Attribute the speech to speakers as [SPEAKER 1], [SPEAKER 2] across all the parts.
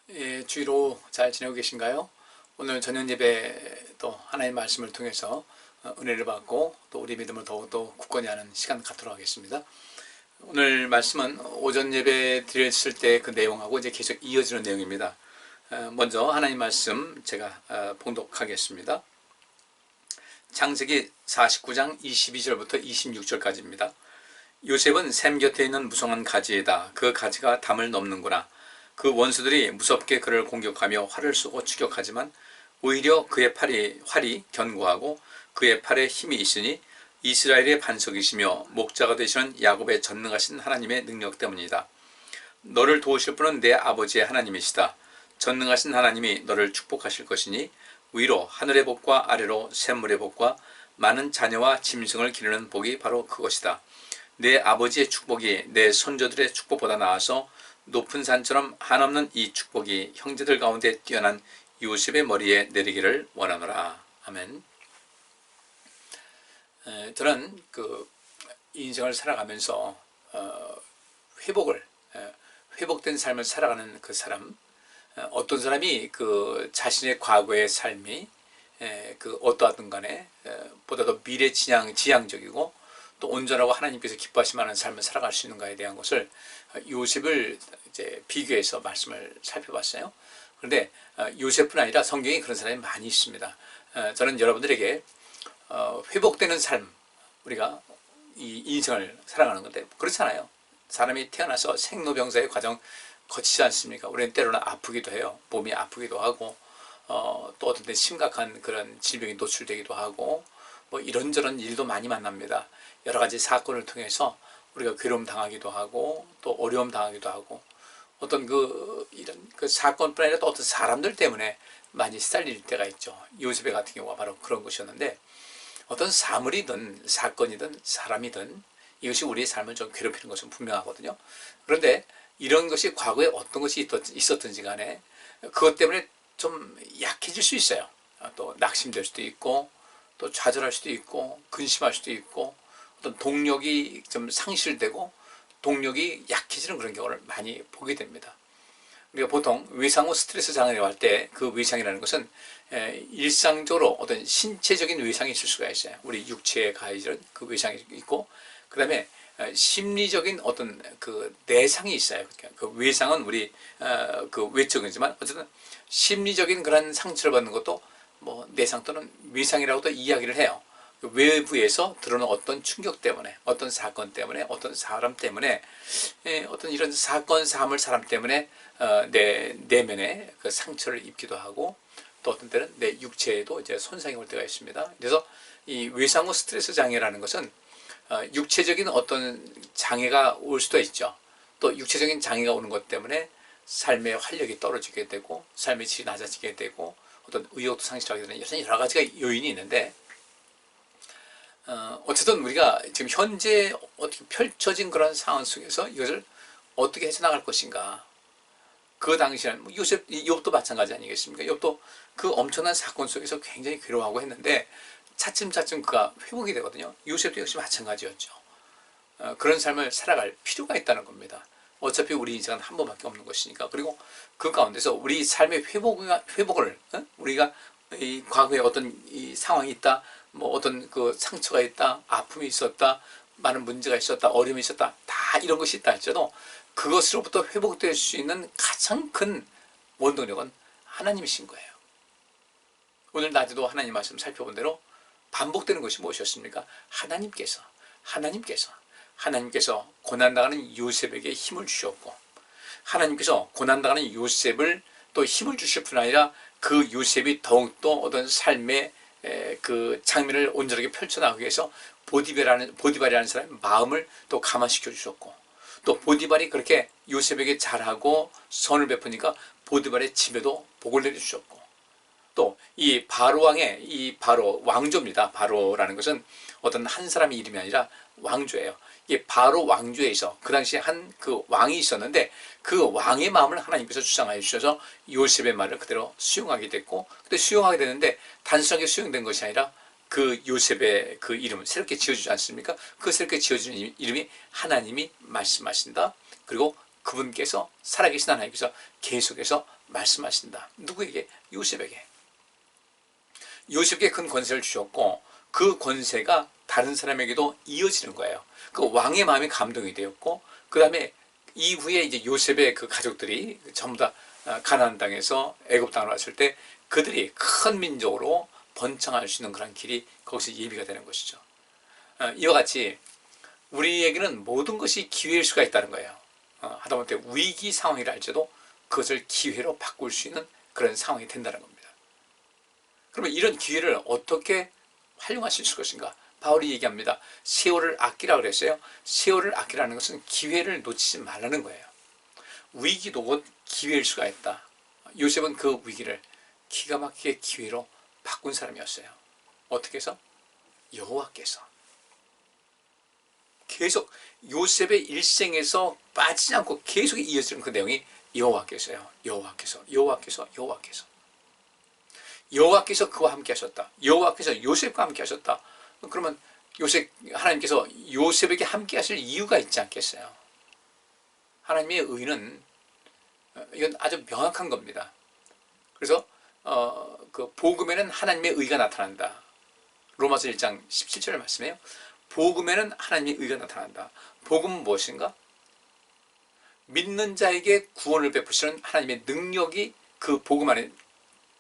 [SPEAKER 1] 예, 주의로 잘 지내고 계신가요? 오늘 저녁 예배 또 하나님의 말씀을 통해서 은혜를 받고 또 우리 믿음을 더욱더 굳건히 하는 시간 갖도록 하겠습니다. 오늘 말씀은 오전 예배 드렸을 때 그 내용하고 이제 계속 이어지는 내용입니다. 먼저 하나님 말씀 제가 봉독하겠습니다. 창세기 49장 22절부터 26절까지입니다. 요셉은 샘 곁에 있는 무성한 가지에다 그 가지가 담을 넘는구나. 그 원수들이 무섭게 그를 공격하며 활을 쏘고 추격하지만 오히려 그의 활이 견고하고 그의 팔에 힘이 있으니 이스라엘의 반석이시며 목자가 되시는 야곱의 전능하신 하나님의 능력 때문이다. 너를 도우실 분은 내 아버지의 하나님이시다. 전능하신 하나님이 너를 축복하실 것이니 위로 하늘의 복과 아래로 샘물의 복과 많은 자녀와 짐승을 기르는 복이 바로 그것이다. 내 아버지의 축복이 내 손자들의 축복보다 나아서 높은 산처럼 한없는 이 축복이 형제들 가운데 뛰어난 요셉의 머리에 내리기를 원하노라. 아멘. 저는 이 인생을 살아가면서 회복된 삶을 살아가는 그 사람, 어떤 사람이 그 자신의 과거의 삶이 어떠하든 간에 보다 더 미래지향적이고 또 온전하고 하나님께서 기뻐하실 만한 삶을 살아갈 수 있는가에 대한 것을 요셉을 이제 비교해서 말씀을 살펴봤어요. 그런데 요셉뿐 아니라 성경에 그런 사람이 많이 있습니다. 저는 여러분들에게 회복되는 삶, 우리가 이 인생을 살아가는 건데 그렇잖아요. 사람이 태어나서 생로병사의 과정 거치지 않습니까? 우리는 때로는 아프기도 해요. 몸이 아프기도 하고 또 어떤 때 심각한 그런 질병에 노출되기도 하고 뭐 이런저런 일도 많이 만납니다. 여러 가지 사건을 통해서 우리가 괴로움 당하기도 하고 또 어려움 당하기도 하고 어떤 이런 사건뿐 아니라 또 어떤 사람들 때문에 많이 시달릴 때가 있죠. 요셉의 같은 경우가 바로 그런 것이었는데 어떤 사물이든 사건이든 사람이든 이것이 우리의 삶을 좀 괴롭히는 것은 분명하거든요. 그런데 이런 것이 과거에 어떤 것이 있었든지 간에 그것 때문에 좀 약해질 수 있어요. 또 낙심될 수도 있고 또 좌절할 수도 있고 근심할 수도 있고 어떤 동력이 좀 상실되고 동력이 약해지는 그런 경우를 많이 보게 됩니다. 우리가 보통 외상 후 스트레스 장애를 할 때 그 외상이라는 것은 일상적으로 어떤 신체적인 외상이 있을 수가 있어요. 우리 육체에 가해지는 그 외상이 있고 그 다음에 심리적인 어떤 그 내상이 있어요. 그 외상은 우리 그 외적이지만 어쨌든 심리적인 그런 상처를 받는 것도 뭐 내상 또는 외상이라고도 이야기를 해요. 외부에서 들어오는 어떤 충격 때문에, 어떤 사건 때문에, 어떤 사람 때문에, 어떤 이런 사건, 사람 때문에 내 내면에 그 상처를 입기도 하고 또 어떤 때는 내 육체에도 이제 손상이 올 때가 있습니다. 그래서 이 외상 후 스트레스 장애라는 것은 육체적인 어떤 장애가 올 수도 있죠. 또 육체적인 장애가 오는 것 때문에 삶의 활력이 떨어지게 되고 삶의 질이 낮아지게 되고 어떤 의욕도 상실하게 되는 여러 가지가 요인이 있는데 어쨌든 우리가 지금 현재 어떻게 펼쳐진 그런 상황 속에서 이것을 어떻게 헤쳐나갈 것인가. 그 당시에는 욥도 마찬가지 아니겠습니까? 욥도 그 엄청난 사건 속에서 굉장히 괴로워하고 했는데 차츰차츰 그가 회복이 되거든요. 요셉도 역시 마찬가지였죠. 그런 삶을 살아갈 필요가 있다는 겁니다. 어차피 우리 인생은 한 번밖에 없는 것이니까. 그리고 그 가운데서 우리 삶의 회복을 우리가 이 과거에 어떤 이 상황이 있다, 뭐 어떤 그 상처가 있다, 아픔이 있었다, 많은 문제가 있었다, 어려움이 있었다, 다 이런 것이 있다 할지라도 그것으로부터 회복될 수 있는 가장 큰 원동력은 하나님이신 거예요. 오늘 낮에도 하나님 말씀 살펴본 대로 반복되는 것이 무엇이었습니까? 하나님께서 고난당하는 요셉에게 힘을 주셨고 하나님께서 고난당하는 요셉을 또 힘을 주실 뿐 아니라 그 요셉이 더욱더 어떤 삶의 그 장면을 온전하게 펼쳐나가기 위해서 보디발이라는 사람의 마음을 또 감화시켜 주셨고 또 보디발이 그렇게 요셉에게 잘하고 선을 베푸니까 보디발의 집에도 복을 내려주셨고 또 이 바로왕의 이 바로 왕조입니다. 바로라는 것은 어떤 한 사람의 이름이 아니라 왕조예요. 이 바로 왕조에서 그 당시에 한 그 왕이 있었는데 그 왕의 마음을 하나님께서 주장하여 주셔서 요셉의 말을 그대로 수용하게 됐고 그때 수용하게 됐는데 단순하게 수용된 것이 아니라 그 요셉의 그 이름을 새롭게 지어주지 않습니까? 그 새롭게 지어주는 이름이 하나님이 말씀하신다. 그리고 그분께서 살아계신 하나님께서 계속해서 말씀하신다. 누구에게? 요셉에게. 요셉에게 큰 권세를 주셨고 그 권세가 다른 사람에게도 이어지는 거예요. 그 왕의 마음이 감동이 되었고 그 다음에 이후에 이제 요셉의 그 가족들이 전부 다 가나안 땅에서 애굽 땅으로 왔을 때 그들이 큰 민족으로 번창할 수 있는 그런 길이 거기서 예비가 되는 것이죠. 이와 같이 우리에게는 모든 것이 기회일 수가 있다는 거예요. 하다못해 위기 상황이라 할지라도 그것을 기회로 바꿀 수 있는 그런 상황이 된다는 겁니다. 그러면 이런 기회를 어떻게 활용할 수 있을 것인가? 바울이 얘기합니다. 세월을 아끼라 그랬어요. 세월을 아끼라는 것은 기회를 놓치지 말라는 거예요. 위기도 곧 기회일 수가 있다. 요셉은 그 위기를 기가 막히게 기회로 바꾼 사람이었어요. 어떻게 해서? 여호와께서. 계속 요셉의 일생에서 빠지지 않고 계속 이어지는 그 내용이 여호와께서요. 여호와께서 그와 함께 하셨다. 여호와께서 요셉과 함께 하셨다. 그러면 하나님께서 요셉에게 함께 하실 이유가 있지 않겠어요? 하나님의 의는 이건 아주 명확한 겁니다. 그래서 그 복음에는 하나님의 의가 나타난다. 로마서 1장 17절 말씀이에요. 복음에는 하나님의 의가 나타난다. 복음은 무엇인가? 믿는 자에게 구원을 베푸시는 하나님의 능력이 그 복음 안에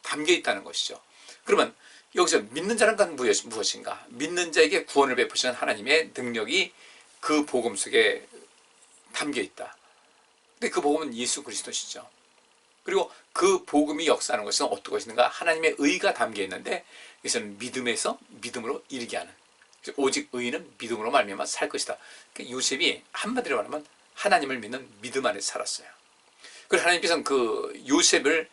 [SPEAKER 1] 담겨 있다는 것이죠. 그러면 여기서 믿는 자란 건 무엇인가? 믿는 자에게 구원을 베푸시는 하나님의 능력이 그 복음 속에 담겨 있다. 근데 그 복음은 예수 그리스도시죠. 그리고 그 복음이 역사하는 것은 어떤 것인가? 하나님의 의가 담겨 있는데 이것은 믿음에서 믿음으로 이르게 하는. 오직 의인은 믿음으로 말미암아 살 것이다. 그러니까 요셉이 한마디로 말하면 하나님을 믿는 믿음 안에 살았어요. 그리고 하나님께서는 그 요셉이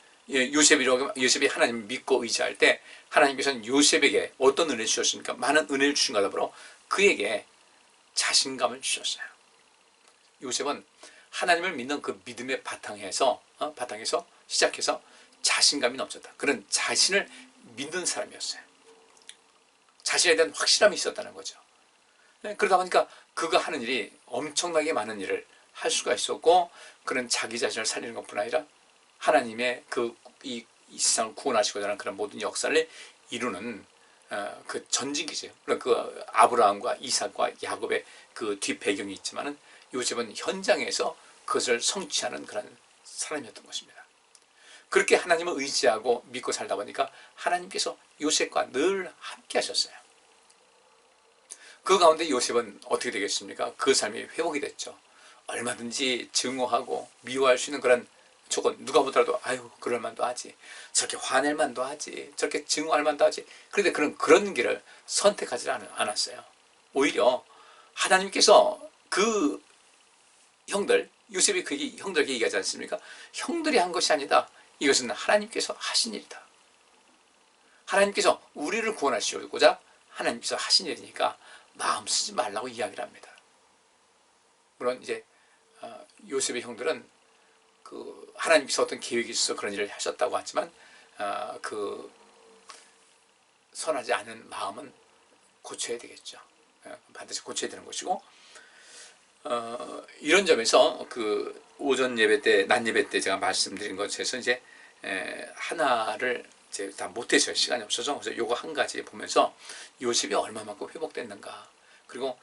[SPEAKER 1] 하나님을 믿고 의지할 때 하나님께서는 요셉에게 어떤 은혜를 주셨습니까? 많은 은혜를 주신 것과 더불어 그에게 자신감을 주셨어요. 요셉은 하나님을 믿는 그 믿음의 바탕에서 시작해서 자신감이 넘쳤다. 그런 자신을 믿는 사람이었어요. 자신에 대한 확실함이 있었다는 거죠. 그러다 보니까 그가 하는 일이 엄청나게 많은 일을 할 수가 있었고 그런 자기 자신을 살리는 것뿐 아니라 하나님의 이 세상을 구원하시고자 하는 그런 모든 역사를 이루는 그 전직이죠. 그 아브라함과 이삭과 야곱의 그 뒷배경이 있지만은 요셉은 현장에서 그것을 성취하는 그런 사람이었던 것입니다. 그렇게 하나님을 의지하고 믿고 살다 보니까 하나님께서 요셉과 늘 함께 하셨어요. 그 가운데 요셉은 어떻게 되겠습니까? 그 삶이 회복이 됐죠. 얼마든지 증오하고 미워할 수 있는 그런 조건, 누가 보더라도 아유 그럴 만도 하지, 저렇게 화낼 만도 하지, 저렇게 증오할 만도 하지. 그런데 그런 길을 선택하지 않았어요. 오히려 하나님께서 그 요셉이 그 형들에게 얘기하지 않습니까? 형들이 한 것이 아니다. 이것은 하나님께서 하신 일이다. 하나님께서 우리를 구원하시고자 하나님께서 하신 일이니까 마음 쓰지 말라고 이야기를 합니다. 물론 이제 요셉의 형들은 그 하나님께서 어떤 계획이 있어서 그런 일을 하셨다고 하지만 그 선하지 않은 마음은 고쳐야 되겠죠. 반드시 고쳐야 되는 것이고 이런 점에서 그 오전 예배 때, 낮 예배 때 제가 말씀드린 것에서 이제 하나를 이제 다 못해서요. 시간이 없어서. 그래서 요거 한 가지 보면서 요셉이 얼마만큼 회복됐는가. 그리고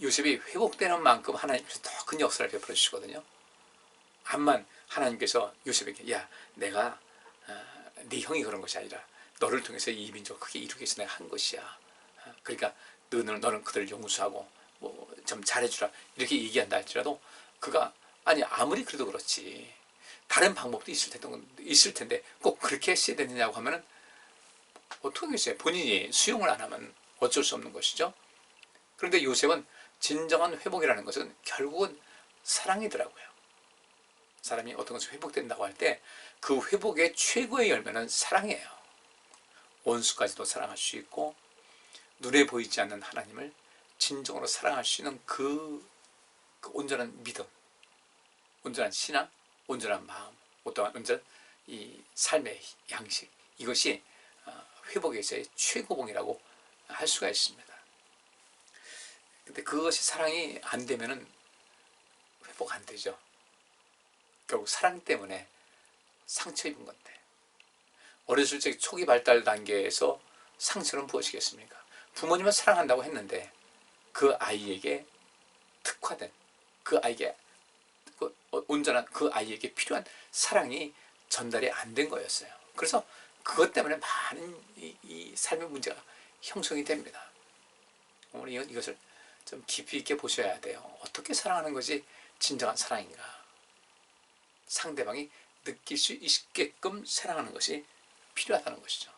[SPEAKER 1] 요셉이 회복되는 만큼 하나님께서 더 큰 역사를 베풀어 주시거든요. 암만 하나님께서 요셉에게 야 내가 네 형이 그런 것이 아니라 너를 통해서 이 민족을 크게 이루기 위해서 내가 한 것이야. 그러니까 너는 그들을 용서하고 뭐 좀 잘해주라 이렇게 얘기한다 할지라도 그가 아니 아무리 그래도 그렇지 다른 방법도 있을 텐데 꼭 그렇게 했어야 되느냐고 하면은 어떻게 하겠어요? 본인이 수용을 안 하면 어쩔 수 없는 것이죠. 그런데 요셉은 진정한 회복이라는 것은 결국은 사랑이더라고요. 사람이 어떤 것이 회복된다고 할 때 그 회복의 최고의 열매는 사랑이에요. 원수까지도 사랑할 수 있고 눈에 보이지 않는 하나님을 진정으로 사랑할 수 있는 그 온전한 믿음, 온전한 신앙, 온전한 마음, 온전한 이 삶의 양식, 이것이 회복에서의 최고봉이라고 할 수가 있습니다. 근데 그것이 사랑이 안 되면은 극복 안 되죠. 결국 사랑 때문에 상처 입은 건데, 어렸을 적 초기 발달 단계에서 상처는 무엇이겠습니까? 부모님은 사랑한다고 했는데 그 아이에게 특화된, 그 아이에게 온전한, 그 아이에게 필요한 사랑이 전달이 안 된 거였어요. 그래서 그것 때문에 많은 이 삶의 문제가 형성이 됩니다. 오늘 이것을 좀 깊이 있게 보셔야 돼요. 어떻게 사랑하는 것이 진정한 사랑인가? 상대방이 느낄 수 있게끔 사랑하는 것이 필요하다는 것이죠.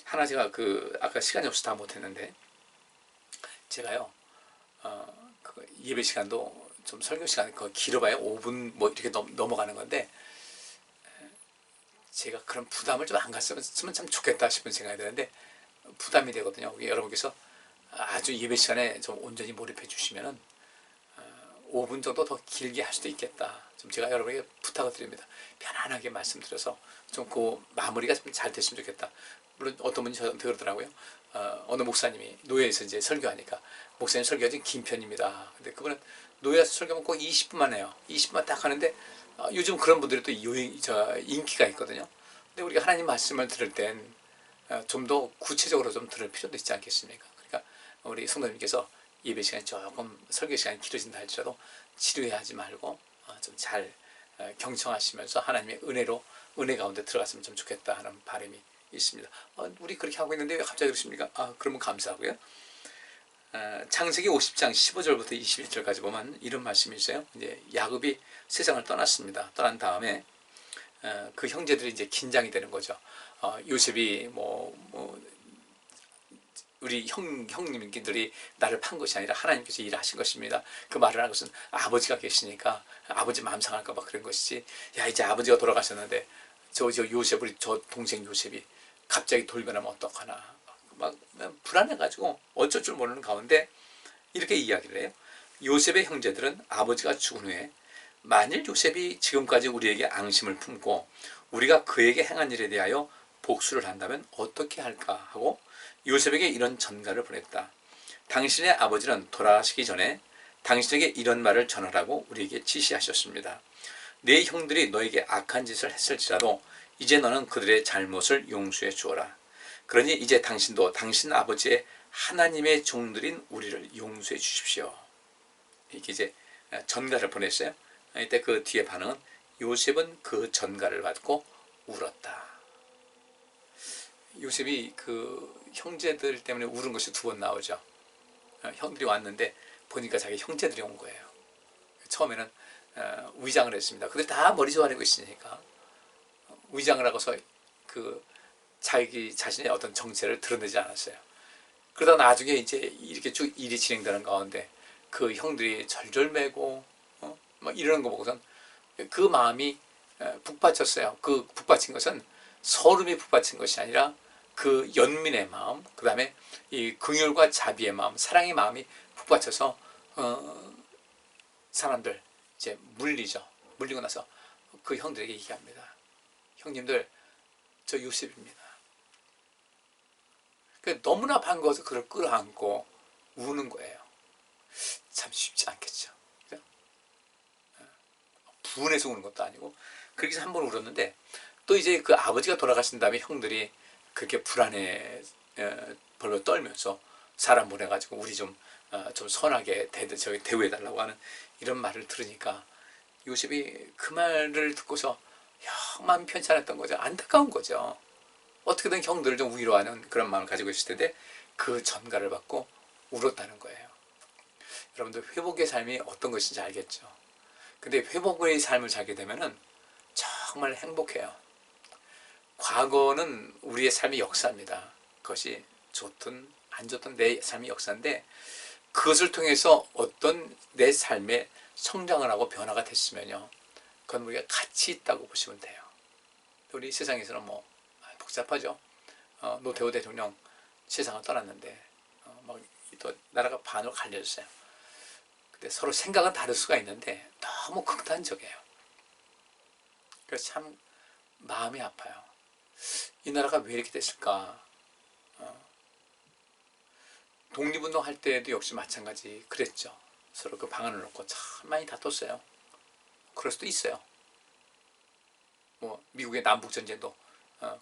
[SPEAKER 1] 하나 제가 아까 시간이 없어서 다 못했는데, 제가요 그 예배 시간도 좀 설교 시간이 길어봐야 5분 뭐 이렇게 넘어가는 건데, 제가 그런 부담을 좀 안 갔으면 참 좋겠다 싶은 생각이 드는데 부담이 되거든요. 여러분께서 아주 예배 시간에 좀 온전히 몰입해 주시면은 5분 정도 더 길게 할 수도 있겠다. 좀 제가 여러분에게 부탁을 드립니다. 편안하게 말씀드려서 좀 그 마무리가 좀 잘 됐으면 좋겠다. 물론 어떤 분이 저한테 그러더라고요. 어느 목사님이 노예에서 이제 설교하니까, 목사님 설교가 좀 긴 편입니다. 근데 그분은 노예에서 설교하면 꼭 20분만 해요. 20분만 딱 하는데 요즘 그런 분들이 또 인기가 있거든요. 근데 우리가 하나님 말씀을 들을 땐 좀 더 구체적으로 좀 들을 필요도 있지 않겠습니까? 그러니까 우리 성도님께서 예배 시간이 조금 설교 시간이 길어진다 할지라도 지루해하지 말고 좀 잘 경청하시면서 하나님의 은혜 가운데 들어갔으면 좀 좋겠다 하는 바람이 있습니다. 우리 그렇게 하고 있는데 왜 갑자기 그러십니까? 그러면 감사하고요. 창세기 50장 15절부터 21절까지 보면 이런 말씀이 있어요. 이제 야곱이 세상을 떠났습니다. 떠난 다음에 그 형제들이 이제 긴장이 되는 거죠. 요셉이 우리 형님들이 나를 판 것이 아니라 하나님께서 일하신 것입니다. 그 말을 하는 것은 아버지가 계시니까 아버지 마음 상할까 봐 그런 것이지, 야 이제 아버지가 돌아가셨는데 저 요셉, 우리 저 동생 요셉이 갑자기 돌변하면 어떡하나, 막 불안해가지고 어쩔 줄 모르는 가운데 이렇게 이야기를 해요. 요셉의 형제들은 아버지가 죽은 후에 만일 요셉이 지금까지 우리에게 앙심을 품고 우리가 그에게 행한 일에 대하여 복수를 한다면 어떻게 할까 하고 요셉에게 이런 전가를 보냈다. 당신의 아버지는 돌아가시기 전에 당신에게 이런 말을 전하라고 우리에게 지시하셨습니다. 네 형들이 너에게 악한 짓을 했을지라도 이제 너는 그들의 잘못을 용서해 주어라. 그러니 이제 당신도 당신 아버지의 하나님의 종들인 우리를 용서해 주십시오. 이렇게 이제 전가를 보냈어요. 이때 그 뒤에 반응은 요셉은 그 전가를 받고 울었다. 요셉이 그 형제들 때문에 울은 것이 2번 나오죠. 형들이 왔는데 보니까 자기 형제들이 온 거예요. 처음에는 위장을 했습니다. 근데 다 머리 좋아하고 있으니까 위장을 하고서 자기 자신의 어떤 정체를 드러내지 않았어요. 그러다 나중에 이제 이렇게 쭉 일이 진행되는 가운데 그 형들이 절절매고 막 이러는 거 보고선 그 마음이 북받쳤어요. 그 북받친 것은 서름이 북받친 것이 아니라 그 연민의 마음, 그 다음에 이 긍휼과 자비의 마음, 사랑의 마음이 북받쳐서 사람들 이제 물리죠. 물리고 나서 그 형들에게 얘기합니다. 형님들, 저 요셉입니다. 너무나 반가워서 그를 끌어안고 우는 거예요. 참 쉽지 않겠죠. 그죠? 분해서 우는 것도 아니고 그렇게 해서 1번 울었는데, 또 이제 그 아버지가 돌아가신 다음에 형들이 그렇게 불안해 벌벌 떨면서 사람 보내가지고 우리 좀 선하게 대우해달라고 하는 이런 말을 들으니까 요셉이 그 말을 듣고서 마음이 편찮았던 거죠. 안타까운 거죠. 어떻게든 형들을 좀 위로하는 그런 마음을 가지고 있을 텐데 그 전가를 받고 울었다는 거예요. 여러분들 회복의 삶이 어떤 것인지 알겠죠. 근데 회복의 삶을 살게 되면은 정말 행복해요. 과거는 우리의 삶의 역사입니다. 그것이 좋든 안 좋든 내 삶의 역사인데 그것을 통해서 어떤 내 삶에 성장을 하고 변화가 됐으면요, 그건 우리가 가치 있다고 보시면 돼요. 우리 세상에서는 복잡하죠. 노태우 대통령 세상을 떠났는데 또 나라가 반으로 갈려졌어요. 근데 서로 생각은 다를 수가 있는데 너무 극단적이에요. 그래서 참 마음이 아파요. 이 나라가 왜 이렇게 됐을까? 독립운동 할 때도 역시 마찬가지 그랬죠. 서로 그 방안을 놓고 참 많이 다퉜어요. 그럴 수도 있어요. 뭐 미국의 남북 전쟁도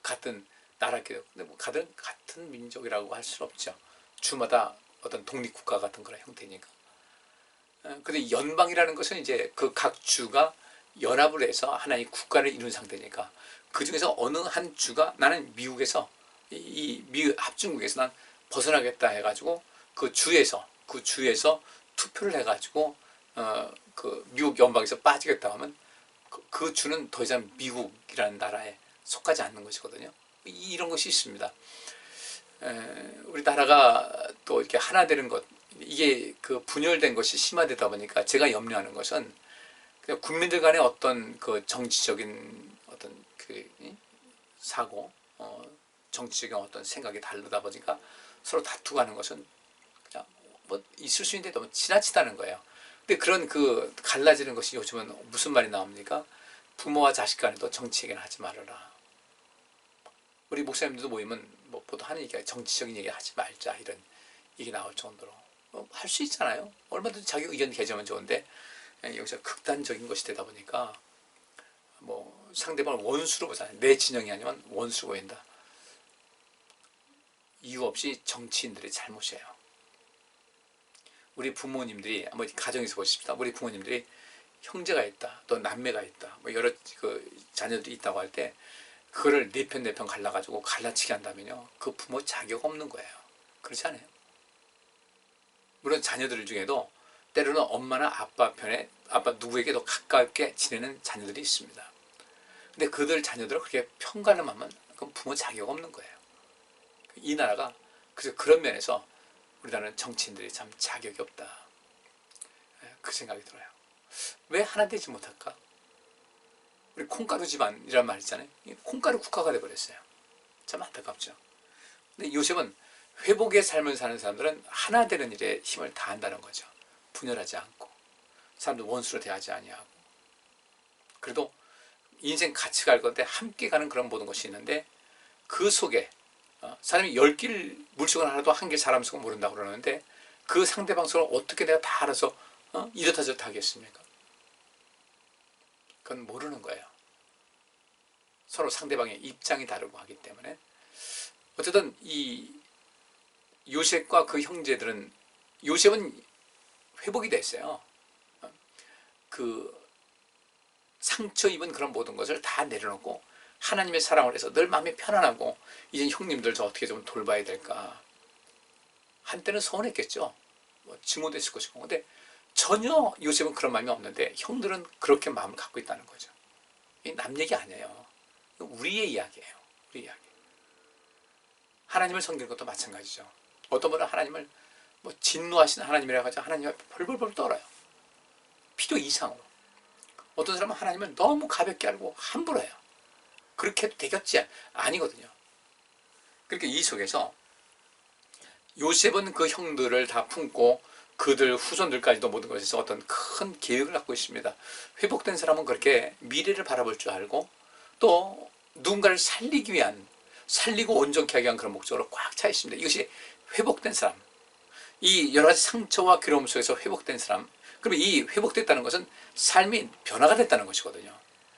[SPEAKER 1] 같은 나라끼리, 근데 뭐 같은 민족이라고 할 수는 없죠. 주마다 어떤 독립국가 같은 그런 형태니까. 근데 연방이라는 것은 이제 그 각 주가 연합을 해서 하나의 국가를 이룬 상태니까, 그 중에서 어느 한 주가 나는 미국에서 이 미국 합중국에서 난 벗어나겠다 해가지고 그 주에서 투표를 해가지고 그 미국 연방에서 빠지겠다 하면 그 주는 더 이상 미국이라는 나라에 속하지 않는 것이거든요. 이런 것이 있습니다. 우리나라가 또 이렇게 하나 되는 것, 이게 그 분열된 것이 심화되다 보니까 제가 염려하는 것은 그냥 국민들 간의 어떤 그 정치적인 어떤 그 사고, 정치적인 어떤 생각이 다르다 보니까 서로 다투고 하는 것은 그냥 뭐 있을 수 있는데 너무 지나치다는 거예요. 근데 그런 그 갈라지는 것이 요즘은 무슨 말이 나옵니까? 부모와 자식 간에도 정치 얘기는 하지 말아라. 우리 목사님들도 모이면 뭐 보통 하는 얘기가 정치적인 얘기 하지 말자, 이런 얘기 나올 정도로 할 수 있잖아요. 얼마든지 자기 의견 개정은 좋은데 여기서 극단적인 것이 되다 보니까 뭐 상대방을 원수로 보잖아요. 내 진영이 아니면 원수로 보인다. 이유 없이 정치인들의 잘못이에요. 우리 부모님들이 한번 가정에서 보십시다. 우리 부모님들이 형제가 있다, 또 남매가 있다, 뭐 여러 그 자녀들이 있다고 할 때 그거를 네 편 갈라가지고 갈라치기 한다면요, 그 부모 자격 없는 거예요. 그렇지 않아요? 물론 자녀들 중에도 때로는 엄마나 아빠 편에, 아빠 누구에게 더 가깝게 지내는 자녀들이 있습니다. 근데 그들 자녀들을 그렇게 편가름하면 그건 부모 자격 없는 거예요. 이 나라가 그래서 그런 면에서 우리나라는 정치인들이 참 자격이 없다, 그 생각이 들어요. 왜 하나 되지 못할까? 우리 콩가루 집안이란 말 있잖아요. 콩가루 국가가 돼버렸어요. 참 안타깝죠. 근데 요셉은 회복의 삶을 사는 사람들은 하나 되는 일에 힘을 다한다는 거죠. 분열하지 않고, 사람들 원수로 대하지 아니하고, 그래도 인생 같이 갈 건데 함께 가는 그런 모든 것이 있는데, 그 속에 사람이 10길 물속을 알아도 한 길 사람 속은 모른다고 그러는데, 그 상대방 속을 어떻게 내가 다 알아서 이렇다 저렇다 하겠습니까? 그건 모르는 거예요. 서로 상대방의 입장이 다르고 하기 때문에. 어쨌든 이 요셉과 그 형제들은, 요셉은 회복이 됐어요. 그 상처 입은 그런 모든 것을 다 내려놓고 하나님의 사랑을 해서 늘 마음이 편안하고, 이제 형님들 저 어떻게 좀 돌봐야 될까. 한때는 서운했겠죠. 뭐 증오도 했을 것이고. 근데 전혀 요셉은 그런 마음이 없는데 형들은 그렇게 마음을 갖고 있다는 거죠. 이 남 얘기 아니에요. 우리의 이야기예요. 우리 이야기. 하나님을 섬기는 것도 마찬가지죠. 어떤 분은 하나님을 뭐 진노하시는 하나님이라고 하죠. 하나님 앞에 벌벌벌 떨어요. 필요 이상으로. 어떤 사람은 하나님을 너무 가볍게 알고 함부로 해요. 그렇게 해도 되겠지? 아니거든요. 그러니까 이 속에서 요셉은 그 형들을 다 품고 그들 후손들까지도 모든 것에서 어떤 큰 계획을 갖고 있습니다. 회복된 사람은 그렇게 미래를 바라볼 줄 알고, 또 누군가를 살리기 위한, 살리고 온전케 하기 위한 그런 목적으로 꽉 차 있습니다. 이것이 회복된 사람, 이 여러 가지 상처와 괴로움 속에서 회복된 사람. 그러면 이 회복됐다는 것은 삶이 변화가 됐다는 것이거든요.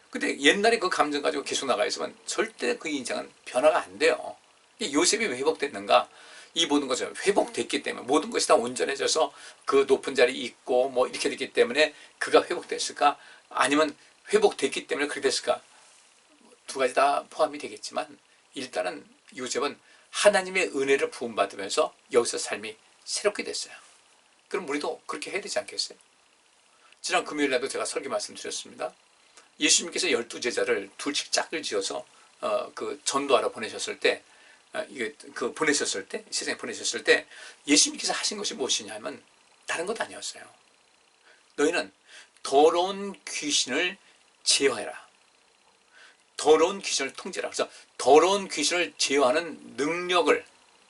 [SPEAKER 1] 근데 옛날에 그 감정 가지고 계속 나가 있으면 절대 그 인생은 변화가 안 돼요. 요셉이 왜 회복됐는가? 이 모든 것은 회복됐기 때문에, 모든 것이 다 온전해져서 그 높은 자리에 있고 뭐 이렇게 됐기 때문에 그가 회복됐을까? 아니면 회복됐기 때문에 그렇게 됐을까? 두 가지 다 포함이 되겠지만, 일단은 요셉은 하나님의 은혜를 부음받으면서 여기서 삶이 새롭게 됐어요. 그럼 우리도 그렇게 해야 되지 않겠어요? 지난 금요일날도 제가 설교 말씀드렸습니다. 예수님께서 12제자를 둘씩 짝을 지어서 그 전도하러 보내셨을 때, 세상에 보내셨을 때 예수님께서 하신 것이 무엇이냐면 다른 것 아니었어요. 너희는 더러운 귀신을 제어해라. 더러운 귀신을 통제하라. 그래서 더러운 귀신을 제어하는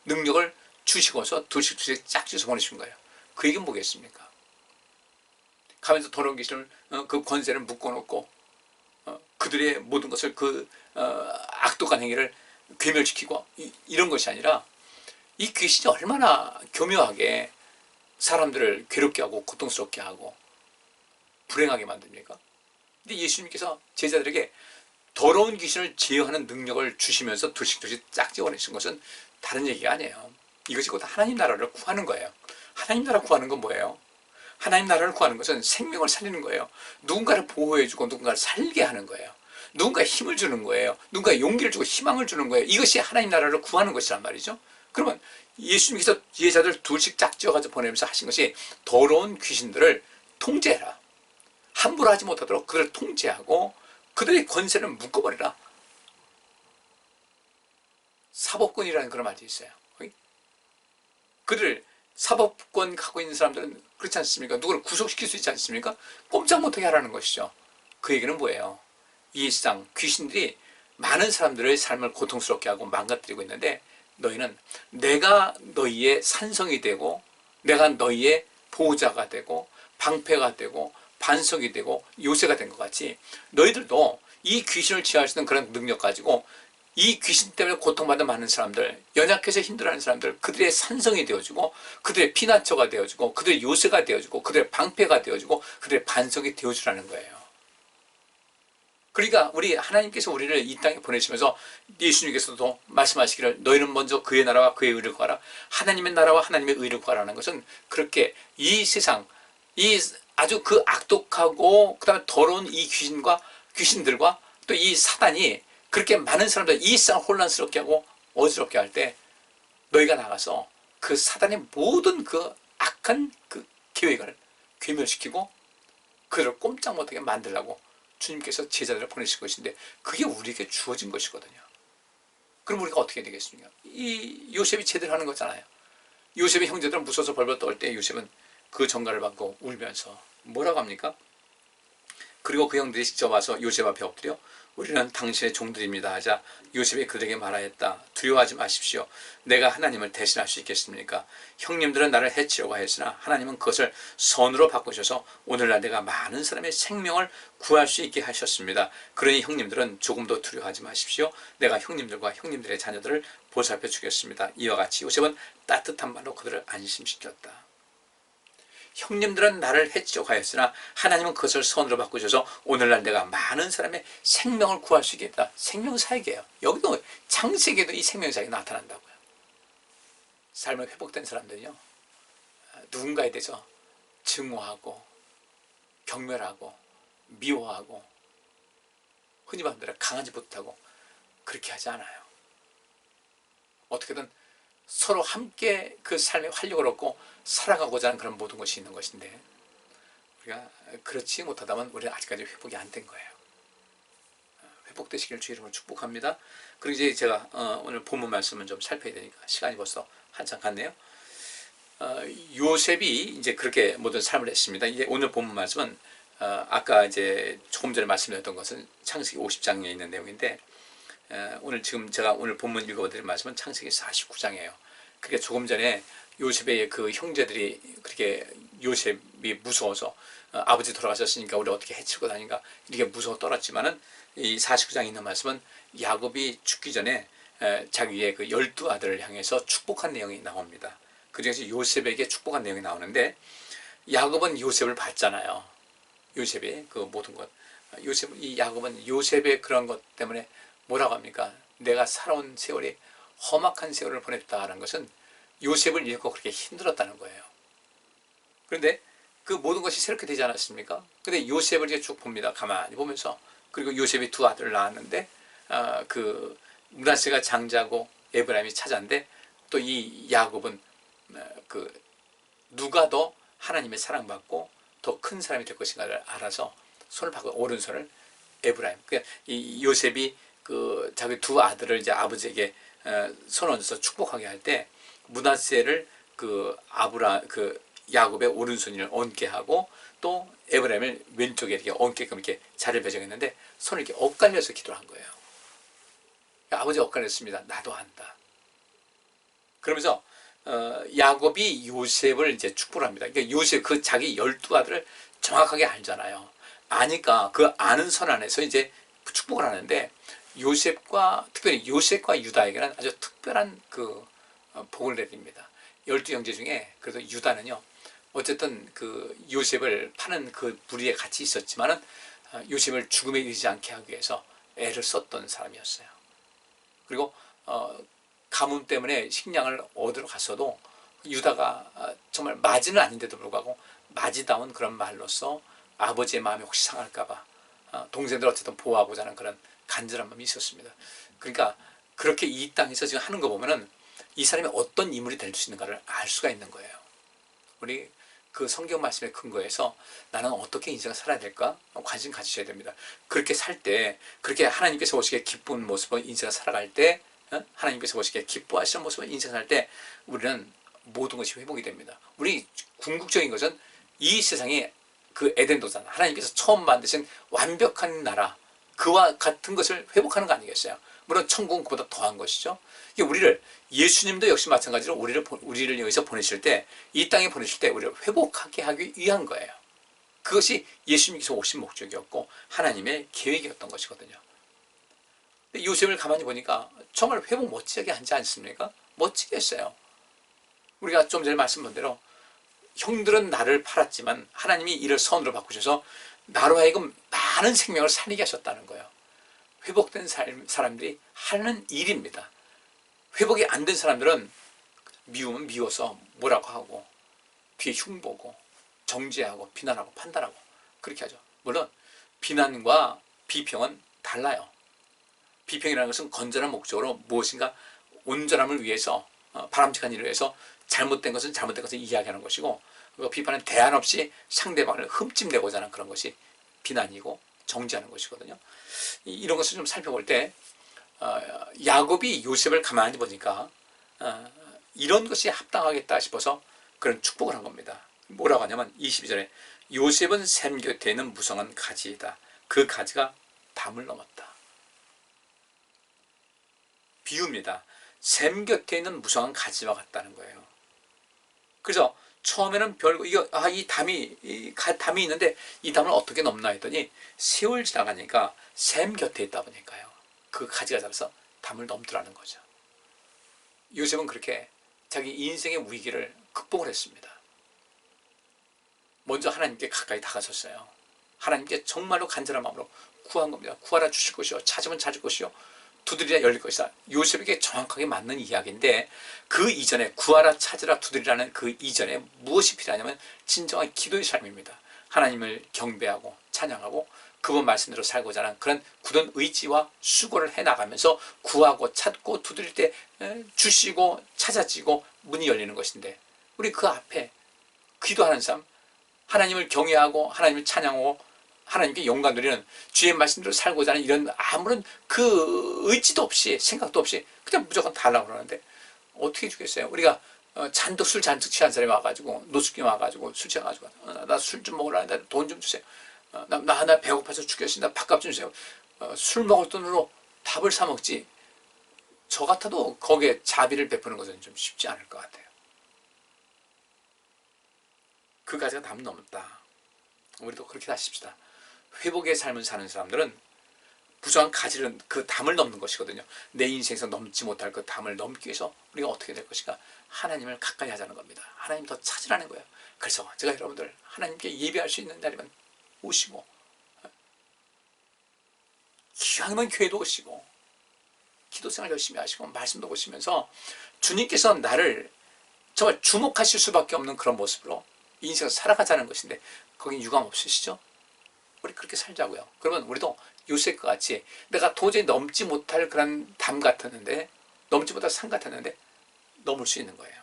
[SPEAKER 1] 능력을 주시고서 둘씩 짝지어서 보내신 거예요. 그 얘기는 뭐겠습니까? 가면서 더러운 귀신을 그 권세를 묶어놓고 그들의 모든 것을 그 악독한 행위를 괴멸시키고 이런 것이 아니라, 이 귀신이 얼마나 교묘하게 사람들을 괴롭게 하고 고통스럽게 하고 불행하게 만듭니까? 근데 예수님께서 제자들에게 더러운 귀신을 제어하는 능력을 주시면서 둘씩 짝지 원하신 것은 다른 얘기가 아니에요. 이것이 곧 하나님 나라를 구하는 거예요. 하나님 나라 구하는 건 뭐예요? 하나님 나라를 구하는 것은 생명을 살리는 거예요. 누군가를 보호해주고 누군가를 살게 하는 거예요. 누군가에 힘을 주는 거예요. 누군가에 용기를 주고 희망을 주는 거예요. 이것이 하나님 나라를 구하는 것이란 말이죠. 그러면 예수님께서 제자들 둘씩 짝지어가지고 보내면서 하신 것이 더러운 귀신들을 통제해라. 함부로 하지 못하도록 그들을 통제하고 그들의 권세를 묶어버리라. 사법권이라는 그런 말도 있어요. 그들 사법권 갖고 있는 사람들은 그렇지 않습니까? 누구를 구속시킬 수 있지 않습니까? 꼼짝 못하게 하라는 것이죠. 그 얘기는 뭐예요? 이 세상 귀신들이 많은 사람들의 삶을 고통스럽게 하고 망가뜨리고 있는데 너희는 내가 너희의 산성이 되고 내가 너희의 보호자가 되고 방패가 되고 반석이 되고 요새가 된 것 같이 너희들도 이 귀신을 제어할 수 있는 그런 능력 가지고 이 귀신 때문에 고통받는 많은 사람들, 연약해서 힘들어하는 사람들, 그들의 산성이 되어주고 그들의 피난처가 되어주고 그들의 요새가 되어주고 그들의 방패가 되어주고 그들의 반석이 되어주라는 거예요. 그러니까 우리 하나님께서 우리를 이 땅에 보내시면서 예수님께서도 말씀하시기를 너희는 먼저 그의 나라와 그의 의를 구하라. 하나님의 나라와 하나님의 의를 구하라는 것은 그렇게 이 세상, 이 아주 그 악독하고 그 다음에 더러운 이 귀신들과 또 이 사단이 그렇게 많은 사람들 이 세상을 혼란스럽게 하고 어지럽게 할 때 너희가 나가서 그 사단의 모든 그 악한 그 계획을 괴멸시키고 그들을 꼼짝 못하게 만들라고 주님께서 제자들을 보내실 것인데 그게 우리에게 주어진 것이거든요. 그럼 우리가 어떻게 되겠습니까? 이 요셉이 제대로 하는 거잖아요. 요셉의 형제들은 무서워서 벌벌 떨 때 요셉은 그 전가를 받고 울면서 뭐라고 합니까? 그리고 그 형들이 직접 와서 요셉 앞에 엎드려 우리는 당신의 종들입니다 하자 요셉이 그들에게 말하였다. 두려워하지 마십시오. 내가 하나님을 대신할 수 있겠습니까? 형님들은 나를 해치려고 했으나 하나님은 그것을 선으로 바꾸셔서 오늘날 내가 많은 사람의 생명을 구할 수 있게 하셨습니다. 그러니 형님들은 조금도 두려워하지 마십시오. 내가 형님들과 형님들의 자녀들을 보살펴 주겠습니다. 이와 같이 요셉은 따뜻한 말로 그들을 안심시켰다. 형님들은 나를 해치려고 하였으나 하나님은 그것을 선으로 바꾸셔서 오늘날 내가 많은 사람의 생명을 구할 수 있겠다. 생명사역이에요. 여기도 창세기에도 이 생명사역이 나타난다고요. 삶을 회복된 사람들은요, 누군가에 대해서 증오하고 경멸하고 미워하고 흔히 말하는 강하지 못하고 그렇게 하지 않아요. 어떻게든 서로 함께 그 삶의 활력을 얻고 살아가고자 하는 그런 모든 것이 있는 것인데 우리가 그렇지 못하다면 우리는 아직까지 회복이 안 된 거예요. 회복되시길 주 이름으로 축복합니다. 그리고 이제 제가 오늘 본문 말씀은 좀 살펴야 되니까 시간이 벌써 한참 갔네요. 요셉이 이제 그렇게 모든 삶을 했습니다. 이제 오늘 본문 말씀은 아까 이제 조금 전에 말씀드렸던 것은 창세기 50장에 있는 내용인데 오늘 지금 제가 오늘 본문 읽어드릴 말씀은 창세기 49장이에요. 그게 조금 전에 요셉의 그 형제들이 그렇게 요셉이 무서워서 아버지 돌아가셨으니까 우리 어떻게 해치고 다닌가 이렇게 무서워 떨었지만은 이 49장에 있는 말씀은 야곱이 죽기 전에 자기의 그 12아들을 향해서 축복한 내용이 나옵니다. 그중에서 요셉에게 축복한 내용이 나오는데 야곱은 요셉을 봤잖아요. 요셉의 그 모든 것. 이 야곱은 요셉의 그런 것 때문에 뭐라고 합니까? 내가 살아온 세월이 험악한 세월을 보냈다는 것은 요셉을 잃고 그렇게 힘들었다는 거예요. 그런데 그 모든 것이 새롭게 되지 않았습니까? 근데 요셉을 이제 쭉 봅니다. 가만히 보면서. 그리고 요셉이 두 아들을 낳았는데 그 므낫세가 장자고 에브라임이 차자인데 또 이 야곱은 그 누가 더 하나님의 사랑받고 더 큰 사람이 될 것인가를 알아서 손을 바꿔 오른손을 에브라임. 그러니까 이 요셉이 그 자기 두 아들을 이제 아버지에게 손 얹어서 축복하게 할 때 므낫세를 그 야곱의 오른손을 얹게 하고 또 에브라임을 왼쪽에 이렇게 얹게끔 이렇게 자리를 배정했는데 손을 이렇게 엇갈려서 기도를 한 거예요. 아버지 엇갈렸습니다. 나도 한다. 그러면서 야곱이 요셉을 이제 축복을 합니다. 그러니까 요셉 그 자기 12아들을 정확하게 알잖아요. 아니까 그 아는 선 안에서 이제 축복을 하는데 특별히 요셉과 유다에게는 아주 특별한 그 복을 내립니다. 12형제 중에 그래도 유다는요. 어쨌든 그 요셉을 파는 그 무리에 같이 있었지만은 요셉을 죽음에 이르지 않게 하기 위해서 애를 썼던 사람이었어요. 그리고 가뭄 때문에 식량을 얻으러 갔어도 유다가 정말 맞이는 아닌데도 불구하고 맞이다운 그런 말로써 아버지의 마음이 혹시 상할까봐 동생들 어쨌든 보호하고자 하는 그런 간절한 마음이 있었습니다. 그러니까 그렇게 이 땅에서 지금 하는 거 보면은 이 사람이 어떤 인물이 될 수 있는가를 알 수가 있는 거예요. 우리 그 성경 말씀의 근거에서 나는 어떻게 인생을 살아야 될까? 관심 가지셔야 됩니다. 그렇게 살 때, 그렇게 하나님께서 보시기에 기쁜 모습을 인생을 살아갈 때, 하나님께서 보시기에 기뻐하시는 모습을 인생을 살 때 우리는 모든 것이 회복이 됩니다. 우리 궁극적인 것은 이 세상에 그 에덴 도산, 하나님께서 처음 만드신 완벽한 나라, 그와 같은 것을 회복하는 거 아니겠어요? 물론 천국은 그보다 더한 것이죠. 이게 우리를, 예수님도 역시 마찬가지로 우리를 여기서 보내실 때, 이 땅에 보내실 때 우리를 회복하게 하기 위한 거예요. 그것이 예수님께서 오신 목적이었고 하나님의 계획이었던 것이거든요. 요셉을 가만히 보니까 정말 회복 멋지게 하지 않습니까? 멋지게 했어요. 우리가 좀 전에 말씀드린 대로 형들은 나를 팔았지만 하나님이 이를 선으로 바꾸셔서 나로 하여금 많은 생명을 살리게 하셨다는 거예요. 회복된 사람들이 하는 일입니다. 회복이 안 된 사람들은 미우면 미워서 뭐라고 하고 뒤에 흉보고 정죄하고 비난하고 판단하고 그렇게 하죠. 물론 비난과 비평은 달라요. 비평이라는 것은 건전한 목적으로 무엇인가 온전함을 위해서, 바람직한 일을 위해서 잘못된 것은 잘못된 것을 이야기하는 것이고, 그 비판은 대안 없이 상대방을 흠집내고자 하는 그런 것이 비난이고 정죄하는 것이거든요. 이런 것을 좀 살펴볼 때 야곱이 요셉을 가만히 보니까 이런 것이 합당하겠다 싶어서 그런 축복을 한 겁니다. 뭐라고 하냐면 22절에 요셉은 샘 곁에 있는 무성한 가지이다. 그 가지가 담을 넘었다. 비유입니다. 샘 곁에 있는 무성한 가지와 같다는 거예요. 그래서 처음에는 별거 이 담이 있는데 이 담을 어떻게 넘나 했더니 세월 지나가니까 샘 곁에 있다 보니까요. 그 가지가 잡아서 담을 넘더라는 거죠. 요셉은 그렇게 자기 인생의 위기를 극복을 했습니다. 먼저 하나님께 가까이 다가섰어요. 하나님께 정말로 간절한 마음으로 구한 겁니다. 구하라 주실 것이요, 찾으면 찾을 것이요, 두드리라 열릴 것이다. 요셉에게 정확하게 맞는 이야기인데, 그 이전에 구하라 찾으라 두드리라는 그 이전에 무엇이 필요하냐면 진정한 기도의 삶입니다. 하나님을 경배하고 찬양하고 그분 말씀대로 살고자 하는 그런 굳은 의지와 수고를 해나가면서 구하고 찾고 두드릴 때 주시고 찾아지고 문이 열리는 것인데, 우리 그 앞에 기도하는 삶, 하나님을 경외하고 하나님을 찬양하고 하나님께 영광 드리는 주의 말씀대로 살고자 하는 이런 아무런 그 의지도 없이 생각도 없이 그냥 무조건 달라고 그러는데 어떻게 주겠어요? 우리가 잔뜩 술 잔뜩 취한 사람이 와가지고 노숙인 와가지고 술 취해가지고 나 술 좀 먹으려는데 돈 좀 주세요. 나 배고파서 죽겠습니다. 밥값 좀 주세요. 술 먹을 돈으로 밥을 사 먹지. 저 같아도 거기에 자비를 베푸는 것은 좀 쉽지 않을 것 같아요. 그 가지가 담 넘었다. 우리도 그렇게 하십시다. 회복의 삶을 사는 사람들은 부정한 가지는 그 담을 넘는 것이거든요. 내 인생에서 넘지 못할 그 담을 넘기 위해서 우리가 어떻게 될 것인가? 하나님을 가까이 하자는 겁니다. 하나님 더 찾으라는 거예요. 그래서 제가 여러분들 하나님께 예배할 수 있는 날이면 오시고, 기왕이면 교회도 오시고 기도생활 열심히 하시고 말씀도 보시면서 주님께서 나를 정말 주목하실 수밖에 없는 그런 모습으로 인생을 살아가자는 것인데 거긴 유감 없으시죠? 우리 그렇게 살자고요. 그러면 우리도 요셉과 같이 내가 도저히 넘지 못할 그런 담 같았는데, 넘지 못할 산 같았는데 넘을 수 있는 거예요.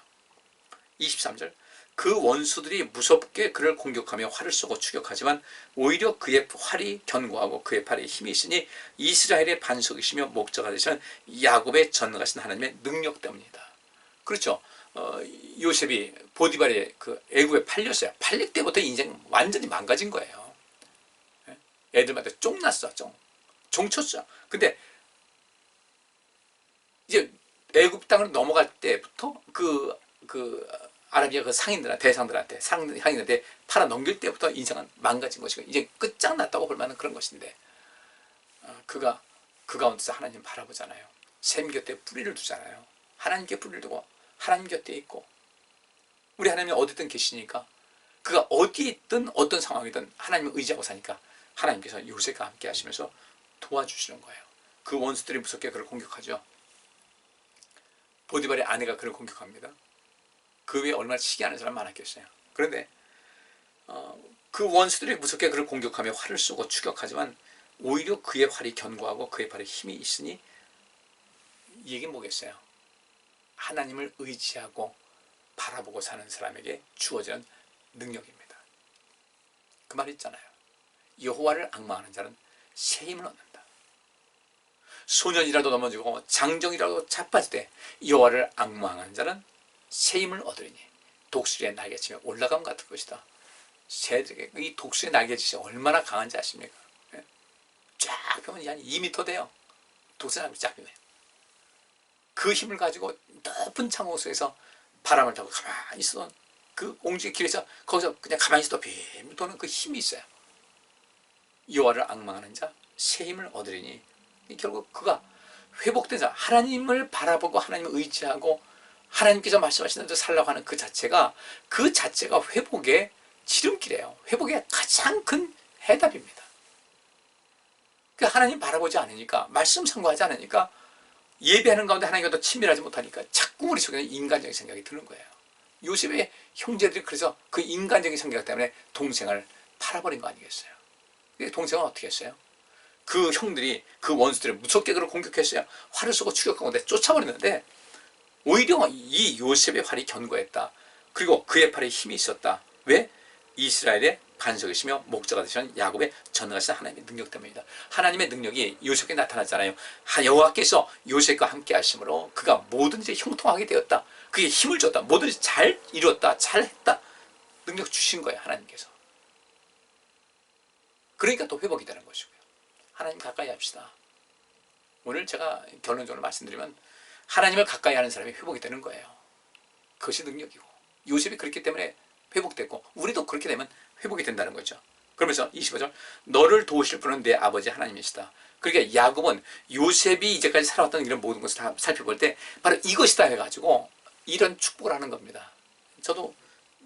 [SPEAKER 1] 23절, 그 원수들이 무섭게 그를 공격하며 활을 쏘고 추격하지만 오히려 그의 활이 견고하고 그의 팔에 힘이 있으니 이스라엘의 반석이시며 목자가 되시는 야곱의 전능하신 하나님의 능력 때문이다. 그렇죠. 요셉이 보디발의 그 애굽에 팔렸어요. 팔릴 때부터 인생 완전히 망가진 거예요. 애들한테 쫑났어. 종쳤어. 근데 이제 애굽 땅으로 넘어갈 때부터 그 아라비아 그 상인들한테 팔아 넘길 때부터 인생은 망가진 것이고 이제 끝장났다고 볼 만한 그런 것인데, 그가 그 가운데서 하나님 바라보잖아요. 샘 곁에 뿌리를 두잖아요. 하나님께 뿌리를 두고 하나님 곁에 있고, 우리 하나님이 어디든 계시니까 그가 어디에 있든 어떤 상황이든 하나님을 의지하고 사니까 하나님께서 요셉과 함께 하시면서 도와주시는 거예요. 그 원수들이 무섭게 그를 공격하죠. 보디발의 아내가 그를 공격합니다. 그 외에 얼마나 시기하는 사람 많았겠어요. 그런데 그 원수들이 무섭게 그를 공격하며 활을 쏘고 추격하지만 오히려 그의 활이 견고하고 그의 발에 힘이 있으니 이 얘기는 뭐겠어요? 하나님을 의지하고 바라보고 사는 사람에게 주어지는 능력입니다. 그 말 있잖아요. 여호와를 앙망하는 자는 새 힘을 얻는다. 소년이라도 넘어지고 장정이라도 자빠질 때 여호와를 앙망하는 자는 새 힘을 얻으리니 독수리의 날개치며 올라감 같은 것이다. 새들에게 이 독수리의 날개짓이 얼마나 강한지 아십니까? 쫙 펴면 한 2m 돼요. 독수리 날개 쫙 펴면. 그 힘을 가지고 높은 창호 속에서 바람을 타고 가만히 있어도 그 옹주의 길에서 거기서 그냥 가만히 있어도 빔 도는 그 힘이 있어요. 여호와를 앙망하는 자 새 힘을 얻으리니 결국 그가 회복된 자, 하나님을 바라보고 하나님을 의지하고 하나님께서 말씀하시는 대로 살라고 하는 그 자체가 회복의 지름길이에요. 회복의 가장 큰 해답입니다. 하나님 바라보지 않으니까, 말씀 상고하지 않으니까, 예배하는 가운데 하나님과 더 친밀하지 못하니까 자꾸 우리 속에는 인간적인 생각이 드는 거예요. 요셉의 형제들이 그래서 그 인간적인 생각 때문에 동생을 팔아버린 거 아니겠어요? 동생은 어떻게 했어요? 그 형들이 그 원수들을 무섭게 그를 공격했어요. 활을 쏘고 추격하고 쫓아버렸는데 오히려 이 요셉의 활이 견고했다. 그리고 그의 팔에 힘이 있었다. 왜? 이스라엘의 반석이시며 목자가 되시는 야곱의 전능하신 하나님의 능력 때문이다. 하나님의 능력이 요셉에게 나타났잖아요. 여호와께서 요셉과 함께 하심으로 그가 뭐든지 형통하게 되었다. 그게 힘을 줬다. 뭐든지 잘 이뤘다. 잘했다. 능력 주신 거예요. 하나님께서. 그러니까 또 회복이 되는 것이고요. 하나님 가까이 합시다. 오늘 제가 결론적으로 말씀드리면 하나님을 가까이 하는 사람이 회복이 되는 거예요. 그것이 능력이고 요셉이 그렇기 때문에 회복됐고 우리도 그렇게 되면 회복이 된다는 거죠. 그러면서 25절 너를 도우실 분은 내 아버지 하나님이시다. 그러니까 야곱은 요셉이 이제까지 살아왔던 이런 모든 것을 다 살펴볼 때 바로 이것이다 해가지고 이런 축복을 하는 겁니다. 저도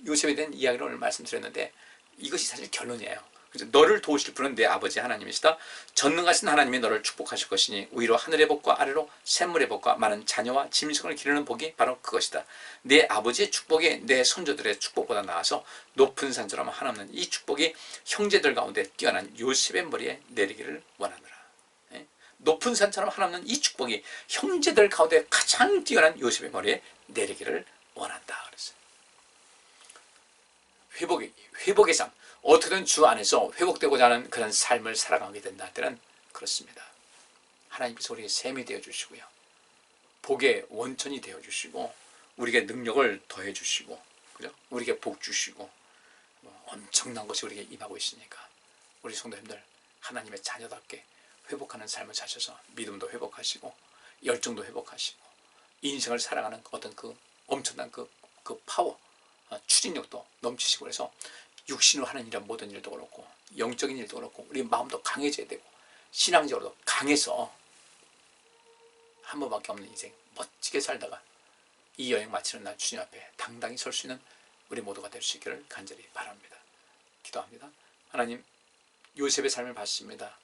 [SPEAKER 1] 요셉에 대한 이야기를 오늘 말씀드렸는데 이것이 사실 결론이에요. 너를 도우실 분은 내 아버지 하나님이시다. 전능하신 하나님이 너를 축복하실 것이니 위로 하늘의 복과 아래로 샘물의 복과 많은 자녀와 짐승을 기르는 복이 바로 그것이다. 내 아버지의 축복이 내 손자들의 축복보다 나아서 높은 산처럼 한없는 이 축복이 형제들 가운데 뛰어난 요셉의 머리에 내리기를 원하노라. 높은 산처럼 한없는 이 축복이 형제들 가운데 가장 뛰어난 요셉의 머리에 내리기를 원한다. 그랬어요. 회복의 삶. 어떻게든 주 안에서 회복되고자 하는 그런 삶을 살아가게 된다 할 때는 그렇습니다. 하나님께서 우리에게 샘이 되어주시고요. 복의 원천이 되어주시고 우리에게 능력을 더해주시고 그죠? 우리에게 복 주시고 엄청난 것이 우리에게 임하고 있으니까 우리 성도님들 하나님의 자녀답게 회복하는 삶을 사셔서 믿음도 회복하시고 열정도 회복하시고 인생을 살아가는 어떤 그 엄청난 그 파워 추진력도 넘치시고 그래서 육신으로 하는 일은 모든 일도 그렇고 영적인 일도 그렇고 우리 마음도 강해져야 되고 신앙적으로도 강해서 한 번밖에 없는 인생 멋지게 살다가 이 여행 마치는 날 주님 앞에 당당히 설 수 있는 우리 모두가 될 수 있기를 간절히 바랍니다. 기도합니다. 하나님 요셉의 삶을 봤습니다.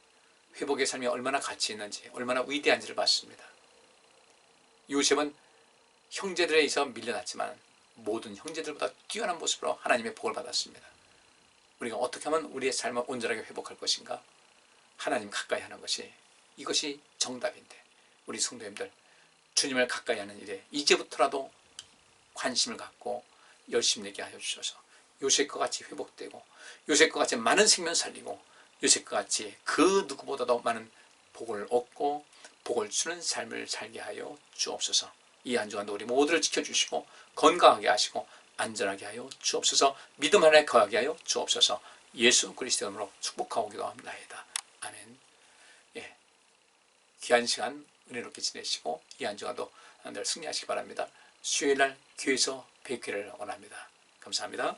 [SPEAKER 1] 회복의 삶이 얼마나 가치 있는지 얼마나 위대한지를 봤습니다. 요셉은 형제들에 의해서 밀려났지만 모든 형제들보다 뛰어난 모습으로 하나님의 복을 받았습니다. 우리가 어떻게 하면 우리의 삶을 온전하게 회복할 것인가? 하나님 가까이 하는 것이 이것이 정답인데 우리 성도님들 주님을 가까이 하는 일에 이제부터라도 관심을 갖고 열심히 내게 하여 주셔서 요셉과 같이 회복되고 요셉과 같이 많은 생명 살리고 요셉과 같이 그 누구보다도 많은 복을 얻고 복을 주는 삶을 살게 하여 주옵소서. 이 한 주간도 우리 모두를 지켜주시고 건강하게 하시고 안전하게 하여 주옵소서. 믿음 안에 거하게 하여 주옵소서. 예수 그리스도의 이름으로 축복하고 기도합니다. 아멘. 예, 귀한 시간 은혜롭게 지내시고 이 한 주간도 늘 승리하시기 바랍니다. 수요일날 교회에서 뵙기를 원합니다. 감사합니다.